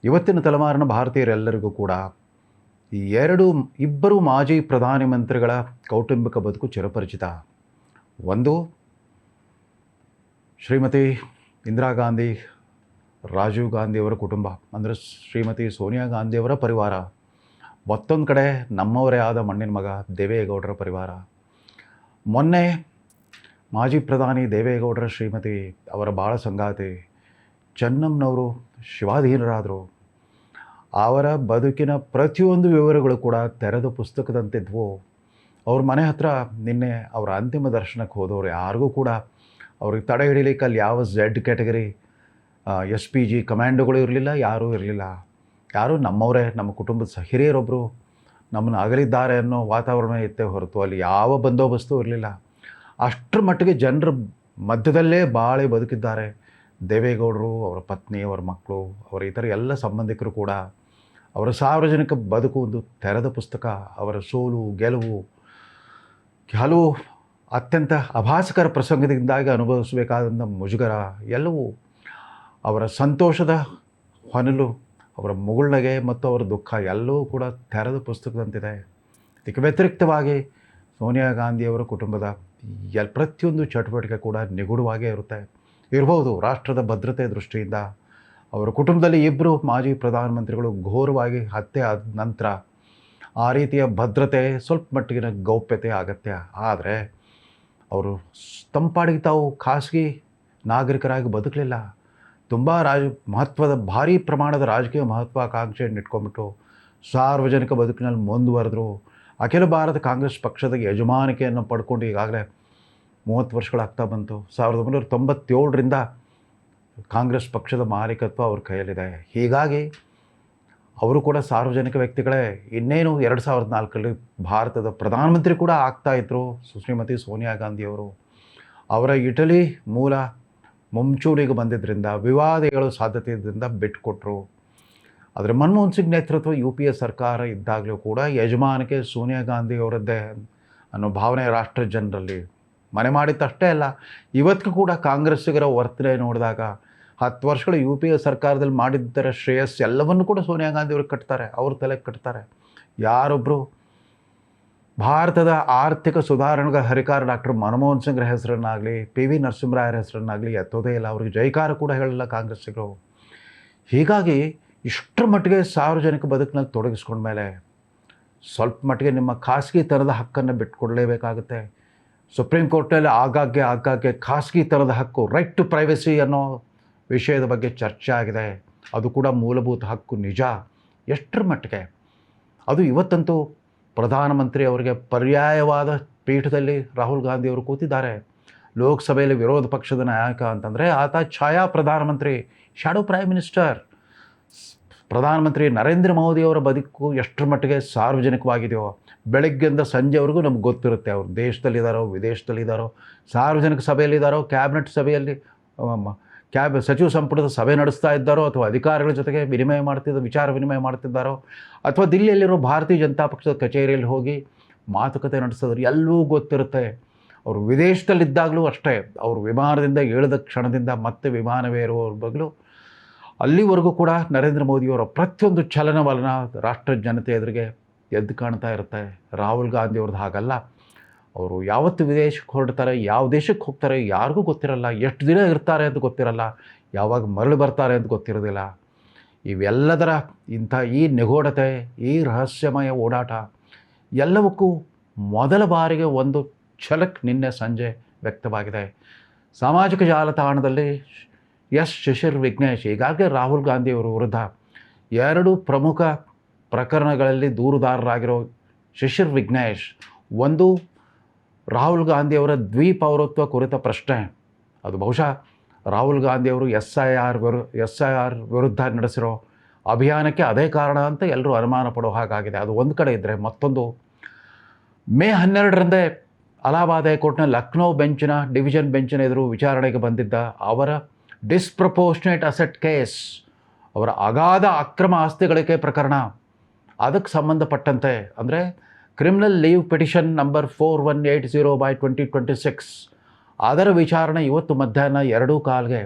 ಇವತ್ತಿನ ತಲೆಮಾರಿನ ಭಾರತೀಯರೆಲ್ಲರಿಗೂ ಕೂಡ ಈ ಇಬ್ಬರು ಮಾಜಿ ಪ್ರಧಾನಮಂತ್ರಿಗಳ ಕೌಟುಂಬಿಕ ಬದುಕು ಚಿರಪರಿಚಿತ. ಒಂದು ಶ್ರೀಮತಿ ಇಂದಿರಾ ಗಾಂಧಿ, ರಾಜೀವ್ ಗಾಂಧಿಯವರ ಕುಟುಂಬ, ಅಂದರೆ ಶ್ರೀಮತಿ ಸೋನಿಯಾ ಗಾಂಧಿಯವರ ಪರಿವಾರ. ಮತ್ತೊಂದು ಕಡೆ ನಮ್ಮವರೇ ಆದ ಮಣ್ಣಿನ ಮಗ ದೇವೇಗೌಡರ ಪರಿವಾರ. ಮೊನ್ನೆ ಮಾಜಿ ಪ್ರಧಾನಿ ದೇವೇಗೌಡರ ಶ್ರೀಮತಿ ಅವರ ಬಾಳ ಸಂಗಾತಿ ಚೆನ್ನಮ್ಮನವರು ಶಿವಾಧೀನರಾದರು. ಅವರ ಬದುಕಿನ ಪ್ರತಿಯೊಂದು ವಿವರಗಳು ಕೂಡ ತೆರೆದ ಪುಸ್ತಕದಂತಿದ್ವು. ಅವ್ರ ಮನೆ ಹತ್ರ ನಿನ್ನೆ ಅವರ ಅಂತಿಮ ದರ್ಶನಕ್ಕೆ ಹೋದವರು ಯಾರಿಗೂ ಕೂಡ ಅವ್ರಿಗೆ ತಡೆ ಹಿಡಿಲಿಕ್ಕೆ ಅಲ್ಲಿ ಯಾವ ಝೆಡ್ ಕ್ಯಾಟಗರಿ SPG ಕಮ್ಯಾಂಡೋಗಳು ಇರಲಿಲ್ಲ, ಯಾರೂ ಇರಲಿಲ್ಲ. ಯಾರೂ ನಮ್ಮವರೇ, ನಮ್ಮ ಕುಟುಂಬದ ಹಿರಿಯರೊಬ್ಬರು ನಮ್ಮನ್ನು ಅಗಲಿದ್ದಾರೆ ಅನ್ನೋ ವಾತಾವರಣ ಇತ್ತೇ ಹೊರತು ಅಲ್ಲಿ ಯಾವ ಬಂದೋಬಸ್ತು ಇರಲಿಲ್ಲ. ಅಷ್ಟರ ಮಟ್ಟಿಗೆ ಜನರ ಮಧ್ಯದಲ್ಲೇ ಬಾಳೆ ಬದುಕಿದ್ದಾರೆ ದೇವೇಗೌಡರು, ಅವರ ಪತ್ನಿ, ಅವರ ಮಕ್ಕಳು, ಅವರ ಇತರ ಎಲ್ಲ ಸಂಬಂಧಿಕರು ಕೂಡ. ಅವರ ಸಾರ್ವಜನಿಕ ಬದುಕು ಒಂದು ತೆರೆದ ಪುಸ್ತಕ. ಅವರ ಸೋಲು ಗೆಲುವು, ಹಲವು ಅತ್ಯಂತ ಅಭಾಸಕರ ಪ್ರಸಂಗದಿಂದಾಗಿ ಅನುಭವಿಸಬೇಕಾದಂಥ ಮುಜುಗರ ಎಲ್ಲವೂ, ಅವರ ಸಂತೋಷದ ಹೊನಲು, ಅವರ ಮುಗುಳ್ನಗೆ ಮತ್ತು ಅವರ ದುಃಖ ಎಲ್ಲವೂ ಕೂಡ ತೆರೆದ ಪುಸ್ತಕದಂತಿದೆ. ಇದಕ್ಕೆ ವ್ಯತಿರಿಕ್ತವಾಗಿ ಸೋನಿಯಾ ಗಾಂಧಿಯವರ ಕುಟುಂಬದ ಪ್ರತಿಯೊಂದು ಚಟುವಟಿಕೆ ಕೂಡ ನಿಗೂಢವಾಗೇ ಇರ್ಬೋದು. ರಾಷ್ಟ್ರದ ಭದ್ರತೆ ದೃಷ್ಟಿಯಿಂದ ಅವರ ಕುಟುಂಬದಲ್ಲಿ ಇಬ್ಬರು ಮಾಜಿ ಪ್ರಧಾನಮಂತ್ರಿಗಳು ಘೋರವಾಗಿ ಹತ್ಯೆ ಆದ ನಂತರ ಆ ರೀತಿಯ ಭದ್ರತೆ, ಸ್ವಲ್ಪ ಮಟ್ಟಿಗಿನ ಗೌಪ್ಯತೆ ಅಗತ್ಯ. ಆದರೆ ಅವರು ತಂಪಾಡಿಗೆ ತಾವು ಖಾಸಗಿ ನಾಗರಿಕರಾಗಿ ಬದುಕಲಿಲ್ಲ. ತುಂಬ ಮಹತ್ವದ ಭಾರೀ ಪ್ರಮಾಣದ ರಾಜಕೀಯ ಮಹತ್ವಾಕಾಂಕ್ಷೆಯನ್ನು ಇಟ್ಕೊಂಡ್ಬಿಟ್ಟು ಸಾರ್ವಜನಿಕ ಬದುಕಿನಲ್ಲಿ ಮುಂದುವರೆದರು. ಅಖಿಲ ಭಾರತ ಕಾಂಗ್ರೆಸ್ ಪಕ್ಷದ ಯಜಮಾನಿಕೆಯನ್ನು ಪಡ್ಕೊಂಡು ಈಗಾಗಲೇ 30 ವರ್ಷಗಳಾಗ್ತಾ ಬಂತು. 1997ರಿಂದ ಕಾಂಗ್ರೆಸ್ ಪಕ್ಷದ ಮಾಲೀಕತ್ವ ಅವ್ರ ಕೈಯಲ್ಲಿದೆ. ಹೀಗಾಗಿ ಅವರು ಕೂಡ ಸಾರ್ವಜನಿಕ ವ್ಯಕ್ತಿಗಳೇ. ಇನ್ನೇನು 2004ರಲ್ಲಿ ಭಾರತದ ಪ್ರಧಾನಮಂತ್ರಿ ಕೂಡ ಆಗ್ತಾಯಿದ್ರು ಶ್ರೀಮತಿ ಸೋನಿಯಾ ಗಾಂಧಿಯವರು. ಅವರ ಇಟಲಿ ಮೂಲ ಮುಂಚೂಣಿಗೆ ಬಂದಿದ್ದರಿಂದ ವಿವಾದ ಏಳೋ ಸಾಧ್ಯತೆ ಇದ್ದರಿಂದ ಬಿಟ್ಟುಕೊಟ್ರು. ಆದರೆ ಮನಮೋಹನ್ ಸಿಂಗ್ ನೇತೃತ್ವ UPA ಸರ್ಕಾರ ಇದ್ದಾಗಲೂ ಕೂಡ ಯಜಮಾನಿಕೆ ಸೋನಿಯಾ ಗಾಂಧಿಯವರದ್ದೇ ಅನ್ನೋ ಭಾವನೆ ರಾಷ್ಟ್ರ ಜನರಲ್ಲಿ ಮನೆ ಮಾಡಿತ್ತಷ್ಟೇ ಅಲ್ಲ, ಇವತ್ತಿಗೂ ಕೂಡ ಕಾಂಗ್ರೆಸ್ಸಿಗರ ವರ್ತನೆ ನೋಡಿದಾಗ 10 ವರ್ಷಗಳು UPA ಸರ್ಕಾರದಲ್ಲಿ ಮಾಡಿದ್ದರ ಶ್ರೇಯಸ್ ಎಲ್ಲವನ್ನೂ ಕೂಡ ಸೋನಿಯಾ ಗಾಂಧಿಯವ್ರಿಗೆ ಕಟ್ತಾರೆ, ಅವ್ರ ತಲೆಗೆ ಕಟ್ತಾರೆ. ಯಾರೊಬ್ಬರು ಭಾರತದ ಆರ್ಥಿಕ ಸುಧಾರಣೆಗೆ ಹರಿಕಾರ ಡಾಕ್ಟರ್ ಮನಮೋಹನ್ ಸಿಂಗ್ರ ಹೆಸರನ್ನಾಗಲಿ, PV ನರಸಿಂಹರಾಯರ ಹೆಸರನ್ನಾಗಲಿ ಎತ್ತೋದೇ ಇಲ್ಲ. ಅವ್ರಿಗೆ ಜೈಕಾರ ಕೂಡ ಹೇಳಲ್ಲ ಕಾಂಗ್ರೆಸ್ಸಿಗರು. ಹೀಗಾಗಿ ಇಷ್ಟರ ಮಟ್ಟಿಗೆ ಸಾರ್ವಜನಿಕ ಬದುಕಿನಲ್ಲಿ ತೊಡಗಿಸ್ಕೊಂಡ ಮೇಲೆ ಸ್ವಲ್ಪ ಮಟ್ಟಿಗೆ ನಿಮ್ಮ ಖಾಸಗಿತನದ ಹಕ್ಕನ್ನು ಬಿಟ್ಕೊಡಲೇಬೇಕಾಗುತ್ತೆ. ಸುಪ್ರೀಂ ಕೋರ್ಟಲ್ಲಿ ಆಗಾಗ್ಗೆ ಖಾಸಗಿತನದ ಹಕ್ಕು, ರೈಟ್ ಟು ಪ್ರೈವಸಿ ಅನ್ನೋ ವಿಷಯದ ಬಗ್ಗೆ ಚರ್ಚೆ ಆಗಿದೆ. ಅದು ಕೂಡ ಮೂಲಭೂತ ಹಕ್ಕು ನಿಜ. ಎಷ್ಟರ ಮಟ್ಟಿಗೆ ಅದು ಇವತ್ತಂತೂ ಪ್ರಧಾನಮಂತ್ರಿ ಅವರಿಗೆ ಪರ್ಯಾಯವಾದ ಪೀಠದಲ್ಲಿ ರಾಹುಲ್ ಗಾಂಧಿಯವರು ಕೂತಿದ್ದಾರೆ. ಲೋಕಸಭೆಯಲ್ಲಿ ವಿರೋಧ ಪಕ್ಷದ ನಾಯಕ ಅಂತಂದರೆ ಆತ ಛಾಯಾ ಪ್ರಧಾನಮಂತ್ರಿ, ಶಾಡೋ ಪ್ರೈಮ್ ಮಿನಿಸ್ಟರ್. ಪ್ರಧಾನಮಂತ್ರಿ ನರೇಂದ್ರ ಮೋದಿಯವರ ಬದುಕು ಎಷ್ಟರ ಮಟ್ಟಿಗೆ ಸಾರ್ವಜನಿಕವಾಗಿದೆಯೋ, ಬೆಳಗ್ಗೆಯಿಂದ ಸಂಜೆವರೆಗೂ ನಮ್ಗೆ ಗೊತ್ತಿರುತ್ತೆ. ಅವರು ದೇಶದಲ್ಲಿದ್ದಾರೋ ವಿದೇಶದಲ್ಲಿದ್ದಾರೋ, ಸಾರ್ವಜನಿಕ ಸಭೆಯಲ್ಲಿದ್ದಾರೋ, ಕ್ಯಾಬಿನೆಟ್ ಸಭೆಯಲ್ಲಿ ಸಚಿವ ಸಂಪುಟದ ಸಭೆ ನಡೆಸ್ತಾ ಇದ್ದಾರೋ, ಅಥವಾ ಅಧಿಕಾರಿಗಳ ಜೊತೆಗೆ ವಿಚಾರ ವಿನಿಮಯ ಮಾಡ್ತಿದ್ದಾರೋ, ಅಥವಾ ದಿಲ್ಲಿಯಲ್ಲಿರೋ ಭಾರತೀಯ ಜನತಾ ಪಕ್ಷದ ಕಚೇರಿಯಲ್ಲಿ ಹೋಗಿ ಮಾತುಕತೆ ನಡೆಸೋದ್ರು ಎಲ್ಲವೂ ಗೊತ್ತಿರುತ್ತೆ. ಅವರು ವಿದೇಶದಲ್ಲಿದ್ದಾಗಲೂ ಅಷ್ಟೇ, ಅವರು ವಿಮಾನದಿಂದ ಇಳಿದ ಕ್ಷಣದಿಂದ ಮತ್ತೆ ವಿಮಾನವೇ ಇರುವವ್ರ ಬದಲು ಅಲ್ಲಿವರೆಗೂ ಕೂಡ ನರೇಂದ್ರ ಮೋದಿಯವರ ಪ್ರತಿಯೊಂದು ಚಲನವಲನ ರಾಷ್ಟ್ರ ಜನತೆ ಎದುರಿಗೆ ಎದ್ದು ಕಾಣ್ತಾ ಇರುತ್ತೆ. ರಾಹುಲ್ ಗಾಂಧಿಯವ್ರದ್ದು ಹಾಗಲ್ಲ. ಅವರು ಯಾವತ್ತು ವಿದೇಶಕ್ಕೆ ಹೊರಡ್ತಾರೆ, ಯಾವ ದೇಶಕ್ಕೆ ಹೋಗ್ತಾರೆ ಯಾರಿಗೂ ಗೊತ್ತಿರಲ್ಲ, ಎಷ್ಟು ದಿನ ಇರ್ತಾರೆ ಅಂತ ಗೊತ್ತಿರಲ್ಲ, ಯಾವಾಗ ಮರಳಿ ಬರ್ತಾರೆ ಅಂತ ಗೊತ್ತಿರೋದಿಲ್ಲ. ಇವೆಲ್ಲದರ ಈ ನಿಗೂಢತೆ, ಈ ರಹಸ್ಯಮಯ ಓಡಾಟ ಎಲ್ಲವಕ್ಕೂ ಮೊದಲ ಬಾರಿಗೆ ಒಂದು ಛಲಕ್ ನಿನ್ನೆ ಸಂಜೆ ವ್ಯಕ್ತವಾಗಿದೆ. ಸಾಮಾಜಿಕ ಜಾಲತಾಣದಲ್ಲಿ ಶಿಶಿರ್ ವಿಘ್ನೇಶ್ ಈಗಾಗಲೇ ರಾಹುಲ್ ಗಾಂಧಿಯವರ ವಿರುದ್ಧ 2 ಪ್ರಮುಖ ಪ್ರಕರಣಗಳಲ್ಲಿ ದೂರುದಾರರಾಗಿರೋ ಶಿಶಿರ್ ವಿಘ್ನೇಶ್, ಒಂದು ರಾಹುಲ್ ಗಾಂಧಿಯವರ ದ್ವಿಪೌರತ್ವ ಕುರಿತ ಪ್ರಶ್ನೆ. ಅದು ಬಹುಶಃ ರಾಹುಲ್ ಗಾಂಧಿಯವರು SIR ವಿರುದ್ಧ ನಡೆಸಿರೋ ಅಭಿಯಾನಕ್ಕೆ ಅದೇ ಕಾರಣ ಅಂತ ಎಲ್ಲರೂ ಅನುಮಾನ ಪಡೋ ಹಾಗಾಗಿದೆ. ಅದು ಒಂದು ಕಡೆ ಇದ್ದರೆ, ಮತ್ತೊಂದು ಮೇ 12ರಂದೇ ಅಲಹಾಬಾದ್ ಹೈಕೋರ್ಟ್ನ ಲಕ್ನೋ ಡಿವಿಷನ್ ಬೆಂಚಿನ ಎದುರು ವಿಚಾರಣೆಗೆ ಬಂದಿದ್ದ ಅವರ ಡಿಸ್ಪ್ರಪೋರ್ಷನೇಟ್ ಅಸೆಟ್ ಕೇಸ್, ಅವರ ಅಗಾಧ ಅಕ್ರಮ ಆಸ್ತಿ ಗಳಿಕೆ ಪ್ರಕರಣ, ಅದಕ್ಕೆ ಸಂಬಂಧಪಟ್ಟಂತೆ ಅಂದರೆ ಕ್ರಿಮಿನಲ್ ಲೀವ್ ಪಿಟಿಷನ್ ನಂಬರ್ 4180/2026 ಅದರ ವಿಚಾರಣೆ ಇವತ್ತು ಮಧ್ಯಾಹ್ನ 2:15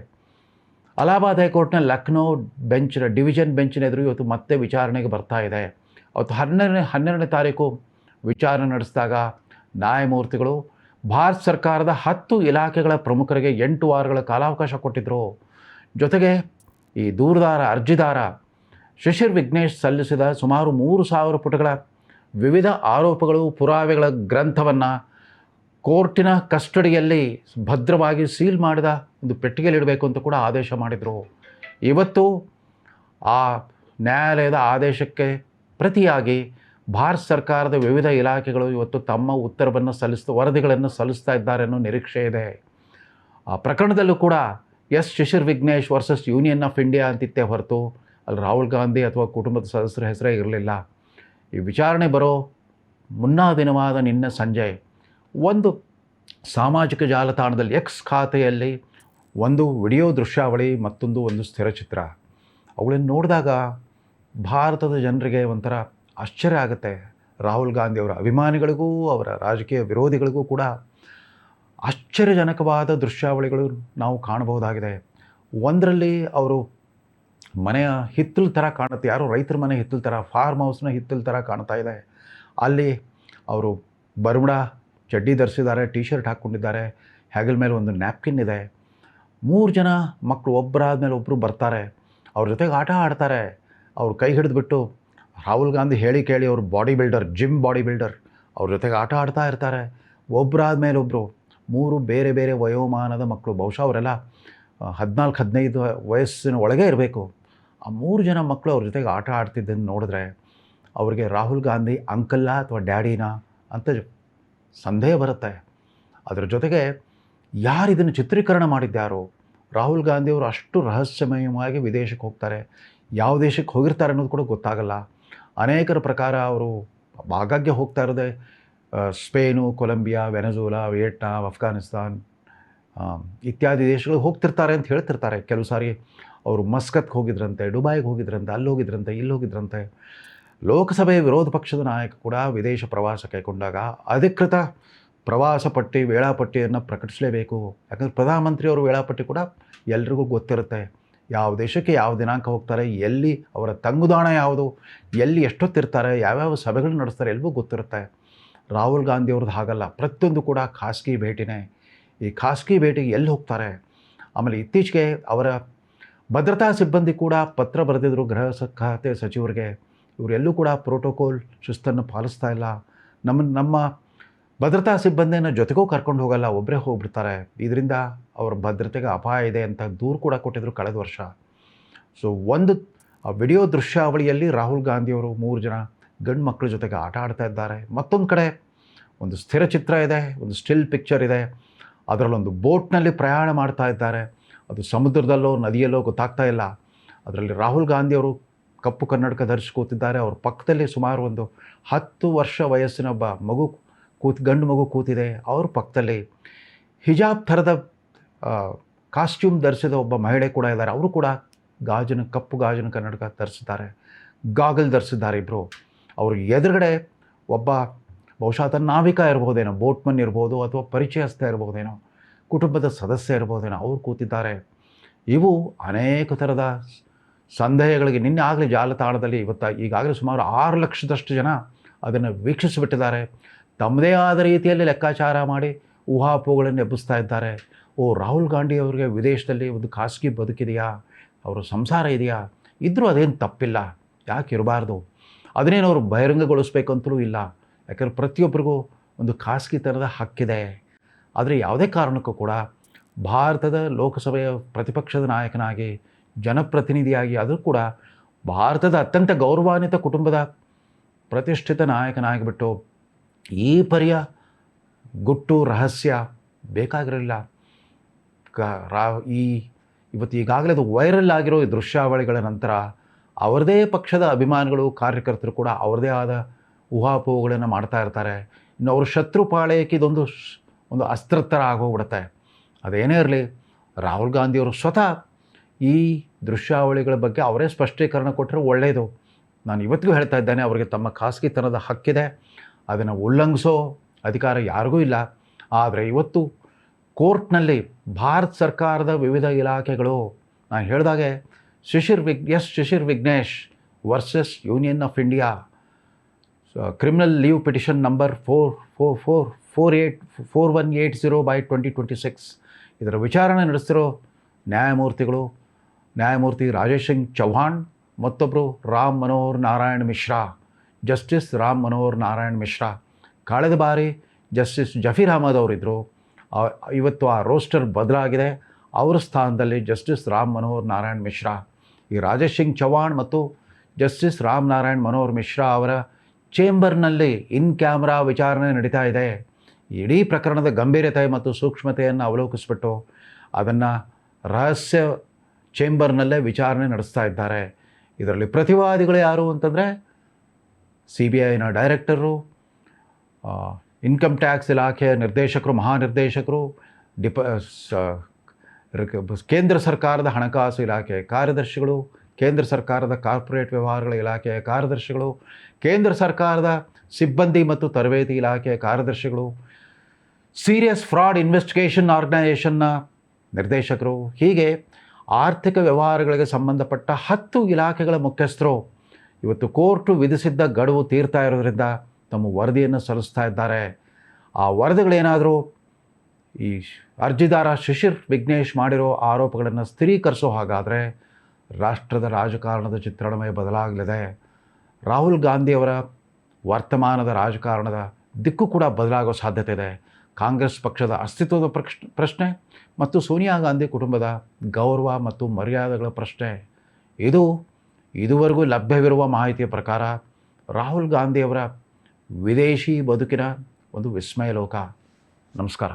ಅಲಹಾಬಾದ್ ಹೈಕೋರ್ಟ್ನ ಲಕ್ನೋ ಬೆಂಚ್ನ ಡಿವಿಷನ್ ಬೆಂಚಿನ ಎದುರು ಇವತ್ತು ಮತ್ತೆ ವಿಚಾರಣೆಗೆ ಬರ್ತಾ ಇದೆ. ಅವತ್ತು 12ನೇ ತಾರೀಕು ವಿಚಾರಣೆ ನಡೆಸಿದಾಗ ನ್ಯಾಯಮೂರ್ತಿಗಳು ಭಾರತ ಸರ್ಕಾರದ 10 ಇಲಾಖೆಗಳ ಪ್ರಮುಖರಿಗೆ 8 ವಾರಗಳ ಕಾಲಾವಕಾಶ ಕೊಟ್ಟಿದ್ದರು. ಜೊತೆಗೆ ಈ ದೂರುದಾರ ಅರ್ಜಿದಾರ ಶಿಶಿರ್ ವಿಘ್ನೇಶ್ ಸಲ್ಲಿಸಿದ ಸುಮಾರು 3,000 ಪುಟಗಳ ವಿವಿಧ ಆರೋಪಗಳು ಪುರಾವೆಗಳ ಗ್ರಂಥವನ್ನು ಕೋರ್ಟಿನ ಕಸ್ಟಡಿಯಲ್ಲಿ ಭದ್ರವಾಗಿ ಸೀಲ್ ಮಾಡಿದ ಒಂದು ಪೆಟ್ಟಿಗೆಯಲ್ಲಿಡಬೇಕು ಅಂತ ಕೂಡ ಆದೇಶ ಮಾಡಿದರು. ಇವತ್ತು ಆ ನ್ಯಾಯಾಲಯದ ಆದೇಶಕ್ಕೆ ಪ್ರತಿಯಾಗಿ ಭಾರತ ಸರ್ಕಾರದ ವಿವಿಧ ಇಲಾಖೆಗಳು ಇವತ್ತು ತಮ್ಮ ಉತ್ತರವನ್ನು ವರದಿಗಳನ್ನು ಸಲ್ಲಿಸ್ತಾ ಇದ್ದಾರೆ ಅನ್ನೋ ನಿರೀಕ್ಷೆ ಇದೆ. ಆ ಪ್ರಕರಣದಲ್ಲೂ ಕೂಡ Shishir Vignesh versus union of India ಅಂತಿತ್ತೇ ಹೊರತು ಅಲ್ಲಿ ರಾಹುಲ್ ಗಾಂಧಿ ಅಥವಾ ಕುಟುಂಬದ ಸದಸ್ಯರ ಹೆಸರೇ ಇರಲಿಲ್ಲ. ಈ ವಿಚಾರಣೆ ಬರೋ ಮುನ್ನಾ ದಿನವಾದ ನಿನ್ನೆ ಸಂಜೆ ಒಂದು ಸಾಮಾಜಿಕ ಜಾಲತಾಣದಲ್ಲಿ ಎಕ್ಸ್ ಖಾತೆಯಲ್ಲಿ ಒಂದು ವಿಡಿಯೋ ದೃಶ್ಯಾವಳಿ ಮತ್ತೊಂದು ಒಂದು ಸ್ಥಿರಚಿತ್ರ. ಅವುಗಳನ್ನು ನೋಡಿದಾಗ ಭಾರತದ ಜನರಿಗೆ ಒಂಥರ ಆಶ್ಚರ್ಯ ಆಗುತ್ತೆ. ರಾಹುಲ್ ಗಾಂಧಿಯವರ ಅಭಿಮಾನಿಗಳಿಗೂ ಅವರ ರಾಜಕೀಯ ವಿರೋಧಿಗಳಿಗೂ ಕೂಡ ಆಶ್ಚರ್ಯಜನಕವಾದ ದೃಶ್ಯಾವಳಿಗಳು ನಾವು ಕಾಣಬಹುದಾಗಿದೆ. ಒಂದರಲ್ಲಿ ಅವರು ಮನೆಯ ಹಿತ್ತಲ ಥರ ಕಾಣುತ್ತೆ, ಯಾರೋ ರೈತರ ಮನೆ ಹಿತ್ತಲ ಥರ, ಫಾರ್ಮ್ ಹೌಸ್ನ ಹಿತ್ತಲ ಥರ ಕಾಣ್ತಾ ಇದೆ. ಅಲ್ಲಿ ಅವರು ಬರ್ಮುಡಾ ಚಡ್ಡಿ ಧರಿಸಿದ್ದಾರೆ, ಟೀ ಶರ್ಟ್ ಹಾಕ್ಕೊಂಡಿದ್ದಾರೆ, ಹೆಗಲ ಮೇಲೆ ಒಂದು ನ್ಯಾಪ್ಕಿನ್ ಇದೆ. 3 ಜನ ಮಕ್ಕಳು ಒಬ್ಬರಾದ ಮೇಲೆ ಒಬ್ಬರು ಬರ್ತಾರೆ, ಅವ್ರ ಜೊತೆಗೆ ಆಟ ಆಡ್ತಾರೆ. ಅವ್ರು ಕೈ ಹಿಡಿದ್ಬಿಟ್ಟು ರಾಹುಲ್ ಗಾಂಧಿ ಹೇಳಿ ಕೇಳಿ ಅವರು ಜಿಮ್ ಬಾಡಿ ಬಿಲ್ಡರ್, ಅವ್ರ ಜೊತೆಗೆ ಆಟ ಆಡ್ತಾ ಇರ್ತಾರೆ. ಒಬ್ಬರಾದ ಮೇಲೆ ಒಬ್ಬರು 3 ಬೇರೆ ಬೇರೆ ವಯೋಮಾನದ ಮಕ್ಕಳು, ಬಹುಶಃ ಅವರೆಲ್ಲ 14-15 ವಯಸ್ಸಿನ ಒಳಗೆ ಇರಬೇಕು. ಆ 3 ಜನ ಮಕ್ಕಳು ಅವ್ರ ಜೊತೆಗೆ ಆಟ ಆಡ್ತಿದ್ದನ್ನು ನೋಡಿದ್ರೆ ಅವ್ರಿಗೆ ರಾಹುಲ್ ಗಾಂಧಿ ಅಂಕಲ್ಲ ಅಥವಾ ಡ್ಯಾಡಿನಾ ಅಂತ ಸಂದೇಹ ಬರುತ್ತೆ. ಅದರ ಜೊತೆಗೆ ಯಾರು ಇದನ್ನು ಚಿತ್ರೀಕರಣ ಮಾಡಿದ್ದಾರೋ, ರಾಹುಲ್ ಗಾಂಧಿಯವರು ಅಷ್ಟು ರಹಸ್ಯಮಯವಾಗಿ ವಿದೇಶಕ್ಕೆ ಹೋಗ್ತಾರೆ, ಯಾವ ದೇಶಕ್ಕೆ ಹೋಗಿರ್ತಾರೆ ಅನ್ನೋದು ಕೂಡ ಗೊತ್ತಾಗಲ್ಲ. ಅನೇಕರ ಪ್ರಕಾರ ಅವರು ಆಗಾಗ್ಗೆ ಹೋಗ್ತಾ ಇರೋದೇ ಸ್ಪೇನು, ಕೊಲಂಬಿಯಾ, ವೆನೆಜುಲಾ, ವಿಯೆಟ್ನಾಂ, ಅಫ್ಘಾನಿಸ್ತಾನ್ ಇತ್ಯಾದಿ ದೇಶಗಳಿಗೆ ಹೋಗ್ತಿರ್ತಾರೆ ಅಂತ ಹೇಳ್ತಿರ್ತಾರೆ. ಕೆಲವು ಸಾರಿ ಅವರು ಮಸ್ಕತ್ಗೆ ಹೋಗಿದ್ರಂತೆ, ದುಬೈಗೆ ಹೋಗಿದ್ರಂತೆ, ಅಲ್ಲಿ ಹೋಗಿದ್ರಂತೆ, ಇಲ್ಲಿ ಹೋಗಿದ್ರಂತೆ. ಲೋಕಸಭೆಯ ವಿರೋಧ ಪಕ್ಷದ ನಾಯಕ ಕೂಡ ವಿದೇಶ ಪ್ರವಾಸ ಕೈಗೊಂಡಾಗ ಅಧಿಕೃತ ಪ್ರವಾಸ ಪಟ್ಟಿ ವೇಳಾಪಟ್ಟಿಯನ್ನು ಪ್ರಕಟಿಸಲೇಬೇಕು. ಯಾಕಂದರೆ ಪ್ರಧಾನಮಂತ್ರಿಯವರು ವೇಳಾಪಟ್ಟಿ ಕೂಡ ಎಲ್ರಿಗೂ ಗೊತ್ತಿರುತ್ತೆ. ಯಾವ ದೇಶಕ್ಕೆ ಯಾವ ದಿನಾಂಕ ಹೋಗ್ತಾರೆ, ಎಲ್ಲಿ ಅವರ ತಂಗುದಾಣ ಯಾವುದು, ಎಲ್ಲಿ ಎಷ್ಟೊತ್ತಿರ್ತಾರೆ, ಯಾವ್ಯಾವ ಸಭೆಗಳು ನಡೆಸ್ತಾರೆ ಎಲ್ಲವೂ ಗೊತ್ತಿರುತ್ತೆ. ರಾಹುಲ್ ಗಾಂಧಿಯವ್ರದ್ದು ಹಾಗಲ್ಲ, ಪ್ರತಿಯೊಂದು ಕೂಡ ಖಾಸಗಿ ಭೇಟಿನೇ. ಈ ಖಾಸಗಿ ಭೇಟಿಗೆ ಎಲ್ಲಿ ಹೋಗ್ತಾರೆ? ಆಮೇಲೆ ಇತ್ತೀಚೆಗೆ ಅವರ ಭದ್ರತಾ ಸಿಬ್ಬಂದಿ ಕೂಡ ಪತ್ರ ಬರೆದಿದ್ದರು ಗೃಹ ಖಾತೆ ಸಚಿವರಿಗೆ. ಇವರೆಲ್ಲೂ ಕೂಡ ಪ್ರೋಟೋಕಾಲ್ ಶಿಸ್ತನ್ನು ಪಾಲಿಸ್ತಾ ಇಲ್ಲ. ನಮ್ಮ ಭದ್ರತಾ ಸಿಬ್ಬಂದಿಯನ್ನು ಜೊತೆಗೂ ಕರ್ಕೊಂಡು ಹೋಗಲ್ಲ, ಒಬ್ಬರೇ ಹೋಗ್ಬಿಡ್ತಾರೆ. ಇದರಿಂದ ಅವರ ಭದ್ರತೆಗೆ ಅಪಾಯ ಇದೆ ಅಂತ ದೂರು ಕೂಡ ಕೊಟ್ಟಿದ್ದರು ಕಳೆದ ವರ್ಷ. ಸೊ ಒಂದು ವಿಡಿಯೋ ದೃಶ್ಯಾವಳಿಯಲ್ಲಿ ರಾಹುಲ್ ಗಾಂಧಿಯವರು 3 ಜನ ಗಂಡು ಮಕ್ಕಳ ಜೊತೆಗೆ ಆಟ ಆಡ್ತಾ ಇದ್ದಾರೆ. ಮತ್ತೊಂದು ಕಡೆ ಒಂದು ಸ್ಥಿರ ಚಿತ್ರ ಇದೆ, ಒಂದು ಸ್ಟಿಲ್ ಪಿಕ್ಚರ್ ಇದೆ. ಅದರಲ್ಲೊಂದು ಬೋಟ್ನಲ್ಲಿ ಪ್ರಯಾಣ ಮಾಡ್ತಾ ಇದ್ದಾರೆ. ಅದು ಸಮುದ್ರದಲ್ಲೋ ನದಿಯಲ್ಲೋ ಗೊತ್ತಾಗ್ತಾ ಇಲ್ಲ. ಅದರಲ್ಲಿ ರಾಹುಲ್ ಗಾಂಧಿಯವರು ಕಪ್ಪು ಕನ್ನಡಕ ಧರಿಸಿ ಕೂತಿದ್ದಾರೆ. ಅವ್ರ ಪಕ್ಕದಲ್ಲಿ ಸುಮಾರು ಒಂದು 10 ವರ್ಷ ವಯಸ್ಸಿನ ಒಬ್ಬ ಮಗು ಗಂಡು ಮಗು ಕೂತಿದೆ. ಅವ್ರ ಪಕ್ಕದಲ್ಲಿ ಹಿಜಾಬ್ ಥರದ ಕಾಸ್ಟ್ಯೂಮ್ ಧರಿಸಿದ ಒಬ್ಬ ಮಹಿಳೆ ಕೂಡ ಇದ್ದಾರೆ. ಅವರು ಕೂಡ ಕಪ್ಪು ಗಾಜಿನ ಕನ್ನಡಕ ಧರಿಸಿದ್ದಾರೆ, ಗಾಗಲ್ ಧರಿಸಿದ್ದಾರೆ ಇಬ್ಬರು. ಅವ್ರ ಎದುರುಗಡೆ ಒಬ್ಬ ಬಹುಶಃ ಆತ ನಾವಿಕ ಇರ್ಬೋದೇನೋ, ಬೋಟ್ಮನ್ ಇರ್ಬೋದು, ಅಥವಾ ಪರಿಚಯಸ್ಥ ಇರ್ಬೋದೇನೋ, ಕುಟುಂಬದ ಸದಸ್ಯ ಇರ್ಬೋದೇನೋ, ಅವ್ರು ಕೂತಿದ್ದಾರೆ. ಇವು ಅನೇಕ ಥರದ ಸಂದೇಹಗಳಿಗೆ ನಿನ್ನೆ ಆಗಲೇ ಜಾಲತಾಣದಲ್ಲಿ ಈಗಾಗಲೇ ಸುಮಾರು 6 ಲಕ್ಷದಷ್ಟು ಜನ ಅದನ್ನು ವೀಕ್ಷಿಸಿಬಿಟ್ಟಿದ್ದಾರೆ. ತಮ್ಮದೇ ಆದ ರೀತಿಯಲ್ಲಿ ಲೆಕ್ಕಾಚಾರ ಮಾಡಿ ಊಹಾಪೋಹಗಳನ್ನು ಎಬ್ಬಿಸ್ತಾ ಇದ್ದಾರೆ. ರಾಹುಲ್ ಗಾಂಧಿ ಅವರಿಗೆ ವಿದೇಶದಲ್ಲಿ ಒಂದು ಖಾಸಗಿ ಬದುಕಿದೆಯಾ, ಅವರ ಸಂಸಾರ ಇದೆಯಾ, ಇದ್ದರೂ ಅದೇನು ತಪ್ಪಿಲ್ಲ, ಯಾಕೆ ಇರಬಾರ್ದು, ಅದನ್ನೇನು ಅವರು ಬಹಿರಂಗಗೊಳಿಸ್ಬೇಕಂತಲೂ ಇಲ್ಲ. ಯಾಕಂದರೆ ಪ್ರತಿಯೊಬ್ಬರಿಗೂ ಒಂದು ಖಾಸಗಿತನದ ಹಕ್ಕಿದೆ. ಆದರೆ ಯಾವುದೇ ಕಾರಣಕ್ಕೂ ಕೂಡ ಭಾರತದ ಲೋಕಸಭೆಯ ಪ್ರತಿಪಕ್ಷದ ನಾಯಕನಾಗಿ, ಜನಪ್ರತಿನಿಧಿಯಾಗಿ, ಅದು ಕೂಡ ಭಾರತದ ಅತ್ಯಂತ ಗೌರವಾನ್ವಿತ ಕುಟುಂಬದ ಪ್ರತಿಷ್ಠಿತ ನಾಯಕನಾಗಿಬಿಟ್ಟು ಈ ಪರಿಯ ಗುಟ್ಟು ರಹಸ್ಯ ಬೇಕಾಗಿರಲಿಲ್ಲ. ಇವತ್ತು ಈಗಾಗಲೇ ಅದು ವೈರಲ್ ಆಗಿರೋ ಈ ದೃಶ್ಯಾವಳಿಗಳ ನಂತರ ಅವರದೇ ಪಕ್ಷದ ಅಭಿಮಾನಿಗಳು, ಕಾರ್ಯಕರ್ತರು ಕೂಡ ಅವರದೇ ಆದ ಊಹಾಪೋಹಗಳನ್ನು ಮಾಡ್ತಾ ಇರ್ತಾರೆ. ಇನ್ನು ಅವ್ರ ಶತ್ರು ಪಾಳಯಕ್ಕೆ ಇದೊಂದು ಅಸ್ತ್ರ ಥರ ಆಗೋಗ್ಬಿಡುತ್ತೆ. ಅದೇನೇ ಇರಲಿ, ರಾಹುಲ್ ಗಾಂಧಿಯವರು ಸ್ವತಃ ಈ ದೃಶ್ಯಾವಳಿಗಳ ಬಗ್ಗೆ ಅವರೇ ಸ್ಪಷ್ಟೀಕರಣ ಕೊಟ್ಟರೆ ಒಳ್ಳೆಯದು. ನಾನು ಇವತ್ತಿಗೂ ಹೇಳ್ತಾ ಇದ್ದೇನೆ, ಅವರಿಗೆ ತಮ್ಮ ಖಾಸಗಿತನದ ಹಕ್ಕಿದೆ, ಅದನ್ನು ಉಲ್ಲಂಘಿಸೋ ಅಧಿಕಾರ ಯಾರಿಗೂ ಇಲ್ಲ. ಆದರೆ ಇವತ್ತು ಕೋರ್ಟ್ನಲ್ಲಿ ಭಾರತ ಸರ್ಕಾರದ ವಿವಿಧ ಇಲಾಖೆಗಳು ನಾನು ಹೇಳಿದಾಗೆ Shishir Vignesh versus union of India, criminal leave petition number 4180/2026. ಇದರ ವಿಚಾರಣೆ ನಡೆಸ್ತಿರೋ ನ್ಯಾಯಮೂರ್ತಿ ರಾಜೇಶ್ ಸಿಂಗ್ ಚೌಹಾಣ್, ಮತ್ತೊಬ್ಬರು ಜಸ್ಟಿಸ್ ರಾಮ್ ಮನೋಹರ್ ನಾರಾಯಣ್ ಮಿಶ್ರಾ. ಕಳೆದ ಬಾರಿ ಜಸ್ಟಿಸ್ ಜಫೀರ್ ಅಹಮದ್ ಅವರಿದ್ದರು. ಇವತ್ತು ಆ ರೋಸ್ಟರ್ ಬದಲಾಗಿದೆ. ಅವರ ಸ್ಥಾನದಲ್ಲಿ ಜಸ್ಟಿಸ್ ರಾಮ್ ಮನೋಹರ್ ನಾರಾಯಣ್ ಮಿಶ್ರಾ. ಈ ರಾಜೇಶ್ ಸಿಂಗ್ ಚೌಹಾಣ್ ಮತ್ತು ಜಸ್ಟಿಸ್ ರಾಮ್ ನಾರಾಯಣ್ ಮನೋಹರ್ ಮಿಶ್ರಾ ಅವರ ಚೇಂಬರ್ನಲ್ಲಿ ಇನ್ ಕ್ಯಾಮ್ರಾ ವಿಚಾರಣೆ ನಡೀತಾ ಇದೆ. ಇಡೀ ಪ್ರಕರಣದ ಗಂಭೀರತೆ ಮತ್ತು ಸೂಕ್ಷ್ಮತೆಯನ್ನು ಅವಲೋಕಿಸ್ಬಿಟ್ಟು ಅದನ್ನು ರಹಸ್ಯ ಚೇಂಬರ್ನಲ್ಲೇ ವಿಚಾರಣೆ ನಡೆಸ್ತಾ ಇದ್ದಾರೆ. ಇದರಲ್ಲಿ ಪ್ರತಿವಾದಿಗಳು ಯಾರು ಅಂತಂದರೆ CBIನ ಡೈರೆಕ್ಟರು, ಇನ್ಕಮ್ ಟ್ಯಾಕ್ಸ್ ಇಲಾಖೆಯ ನಿರ್ದೇಶಕರು, ಮಹಾನಿರ್ದೇಶಕರು, ಕೇಂದ್ರ ಸರ್ಕಾರದ ಹಣಕಾಸು ಇಲಾಖೆಯ ಕಾರ್ಯದರ್ಶಿಗಳು, ಕೇಂದ್ರ ಸರ್ಕಾರದ ಕಾರ್ಪೊರೇಟ್ ವ್ಯವಹಾರಗಳ ಇಲಾಖೆಯ ಕಾರ್ಯದರ್ಶಿಗಳು, ಕೇಂದ್ರ ಸರ್ಕಾರದ ಸಿಬ್ಬಂದಿ ಮತ್ತು ತರಬೇತಿ ಇಲಾಖೆಯ ಕಾರ್ಯದರ್ಶಿಗಳು, ಸೀರಿಯಸ್ ಫ್ರಾಡ್ ಇನ್ವೆಸ್ಟಿಗೇಷನ್ ಆರ್ಗನೈಸೇಷನ್ನ ನಿರ್ದೇಶಕರು, ಹೀಗೆ ಆರ್ಥಿಕ ವ್ಯವಹಾರಗಳಿಗೆ ಸಂಬಂಧಪಟ್ಟ 10 ಇಲಾಖೆಗಳ ಮುಖ್ಯಸ್ಥರು ಇವತ್ತು ಕೋರ್ಟು ವಿಧಿಸಿದ್ದ ಗಡುವು ತೀರ್ತಾ ಇರೋದ್ರಿಂದ ತಮ್ಮ ವರದಿಯನ್ನು ಸಲ್ಲಿಸ್ತಾ ಇದ್ದಾರೆ. ಆ ವರದಿಗಳೇನಾದರೂ ಈ ಅರ್ಜಿದಾರ ಶಿಶಿರ್ ವಿಘ್ನೇಶ್ ಮಾಡಿರೋ ಆರೋಪಗಳನ್ನು ಸ್ಥಿರೀಕರಿಸೋ ಹಾಗಾದರೆ ರಾಷ್ಟ್ರದ ರಾಜಕಾರಣದ ಚಿತ್ರಣವೇ ಬದಲಾಗಲಿದೆ. ರಾಹುಲ್ ಗಾಂಧಿಯವರ ವರ್ತಮಾನದ ರಾಜಕಾರಣದ ದಿಕ್ಕು ಕೂಡ ಬದಲಾಗೋ ಸಾಧ್ಯತೆ ಇದೆ. ಕಾಂಗ್ರೆಸ್ ಪಕ್ಷದ ಅಸ್ತಿತ್ವದ ಪ್ರಶ್ನೆ ಮತ್ತು ಸೋನಿಯಾ ಗಾಂಧಿ ಕುಟುಂಬದ ಗೌರವ ಮತ್ತು ಮರ್ಯಾದೆಗಳ ಪ್ರಶ್ನೆ. ಇದುವರೆಗೂ ಲಭ್ಯವಿರುವ ಮಾಹಿತಿಯ ಪ್ರಕಾರ ರಾಹುಲ್ ಗಾಂಧಿಯವರ ವಿದೇಶಿ ಬದುಕಿನ ಒಂದು ವಿಸ್ಮಯ ಲೋಕ. ನಮಸ್ಕಾರ.